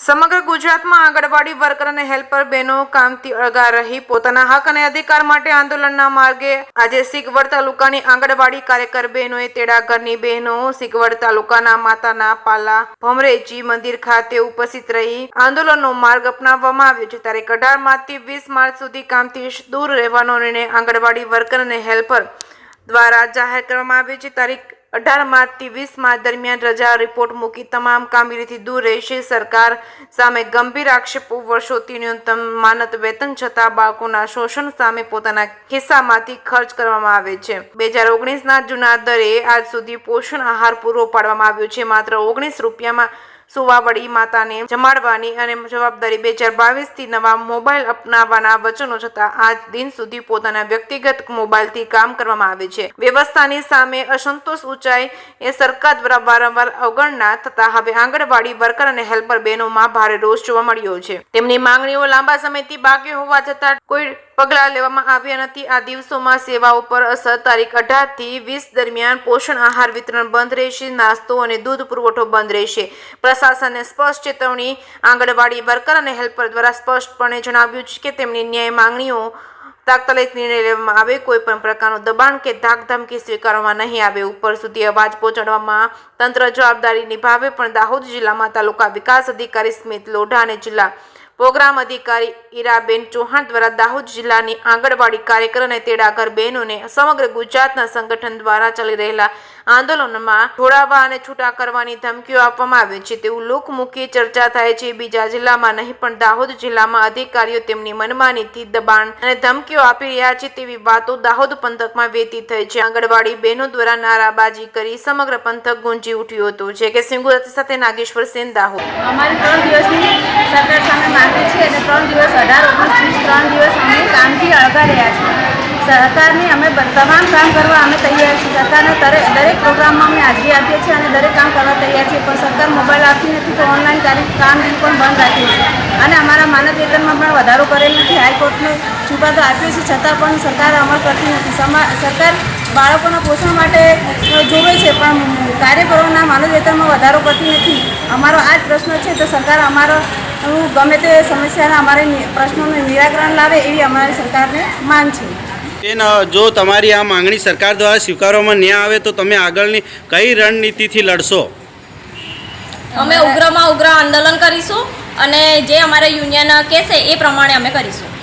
સમગ્ર ગુજરાતમાં આંગણવાડી વર્કર અને હેલ્પર બહેનો કામથી અળગા રહી પોતાના હક અને અધિકાર માટે આંદોલનના માર્ગે આજે સિગવડ તાલુકાની આંગણવાડી કાર્યકર બહેનોએ તેડાગરની બહેનો સિગવડ તાલુકાના માતાના પાલા ભમરેજી મંદિર ખાતે ઉપસ્થિત રહી આંદોલનનો માર્ગ અપનાવવામાં આવ્યો છે। તારીખ 18 માર્ચથી 20 માર્ચ સુધી કામથી દૂર રહેવાનો નિર્ણય આંગણવાડી વર્કર અને હેલ્પર દ્વારા જાહેર કરવામાં આવ્યો છે। તારીખ 18 માર્ચથી 20 માર્ચ દરમિયાન રજા રિપોર્ટ મૂકી તમામ કામગીરીથી દૂર રહેશે। સરકાર સામે ગંભીર આક્ષેપો વર્ષોથી ન્યૂનતમ માનદ વેતન છતાં બાળકોના શોષણ સામે પોતાના ખિસ્સામાંથી ખર્ચ કરવામાં આવે છે। 2019ના જૂના દરે આજ સુધી પોષણ આહાર પૂરો પાડવામાં આવ્યો છે। માત્ર 19 રૂપિયામાં સુવાવડી માતાને જમાડવાની અને જવાબદારી 2022થી નવા મોબાઈલ અપનાવવાના વચનો છતાં આજ દિન સુધી પોતાના વ્યક્તિગત મોબાઈલથી કામ કરવામાં આવે છે। વ્યવસ્થાની સામે અસંતોષ ઊંચાઈ એ સરકાર દ્વારા વારંવાર અવગણના થતા હવે આંગણવાડી વર્કર અને હેલ્પર બહેનોમાં ભારે રોષ જોવા મળ્યો છે। તેમની માંગણીઓ લાંબા સમયથી બાકી હોવા છતાં કોઈ પગલાં લેવામાં આવ્યા નથી। આ દિવસોમાં સેવાઓ પર અસર તારીખ 18 થી 20 દરમિયાન પોષણ આહાર વિતરણ બંધ રહેશે। નાસ્તો અને દૂધ પુરવઠો બંધ રહેશે। પ્રશાસને સ્પષ્ટ ચેતવણી આંગણવાડી વર્કર અને હેલ્પર દ્વારા સ્પષ્ટપણે જણાવ્યું છે કે તેમની ન્યાય માંગણીઓ તાત્કાલિક નિર્ણય લેવામાં આવે। કોઈ પણ પ્રકારનું દબાણ કે ધાકધમકી સ્વીકારવામાં નહીં આવે। ઉપર સુધી અવાજ પહોંચાડવામાં તંત્ર જવાબદારી નિભાવે પણ દાહોદ જિલ્લામાં તાલુકા વિકાસ અધિકારી સ્મિત લોઢા અને જિલ્લા પ્રોગ્રામ અધિકારી ઈરાબેન ચૌહાણ દ્વારા દાહોદ જિલ્લાની આંગણવાડી કાર્યકર અને તેડાગર બહેનોને સમગ્ર ગુજરાતના સંગઠન દ્વારા ચાલી રહેલા આંદોલનમાં જોડાવા અને છૂટા કરવાની ધમકીઓ આપવામાં આવી છે તેવું લોકમુખી ચર્ચા થાય છે। બીજા જિલ્લામાં નહીં પણ દાહોદ જિલ્લામાં અધિકારીઓ તેમની મનમાનીથી દબાણ અને ધમકીઓ આપી રહ્યા છે તેવી વાતો દાહોદ પંથકમાં વહેતી થઈ છે। આંગણવાડી બહેનો દ્વારા નારાબાજી કરી સમગ્ર પંથક ગુંજી ઉઠ્યું હતું। જે કે સિંગુ સાથે નાગેશ્વર સેન દાહોદ। અમારી 3 દિવસની સરકાર સામે માંગણી છે અને 3 દિવસ 18, 19, 3 દિવસ અમે કામથી અળગા રહ્યા છીએ। સરકારની અમે તમામ કામ કરવા અમે તૈયાર છીએ। સરકારના દરેક પ્રોગ્રામમાં અમે હાજરી આપીએ છીએ અને દરેક કામ કરવા તૈયાર છીએ પણ સરકાર મોબાઈલ આપતી નથી તો ઓનલાઈન કામગીરી પણ બંધ રાખી છે અને અમારા માનદ વેતનમાં પણ વધારો કરેલ નથી। હાઈકોર્ટનો ચુકાદો આપ્યો છે છતાં પણ સરકાર અમલ કરતી નથી। સરકાર બાળકોના પોષણ માટે જોવે છે પણ કાર્યકરોના માનદ વેતનમાં વધારો કરતી નથી। અમારો આ જ પ્રશ્ન છે તો સરકાર અમારો ગમે તે સમસ્યાના અમારે પ્રશ્નોનું નિરાકરણ લાવે એવી અમારી સરકારને માંગ છે। જો તમારી આ માંગણી સરકાર દ્વારા સ્વીકારવામાં ન આવે તો તમે આગળની કઈ રણનીતિથી લડશો? અમે ઉગ્રમાં ઉગ્ર આંદોલન કરીશું અને જે અમારે યુનિયન કહેશે એ પ્રમાણે અમે કરીશું।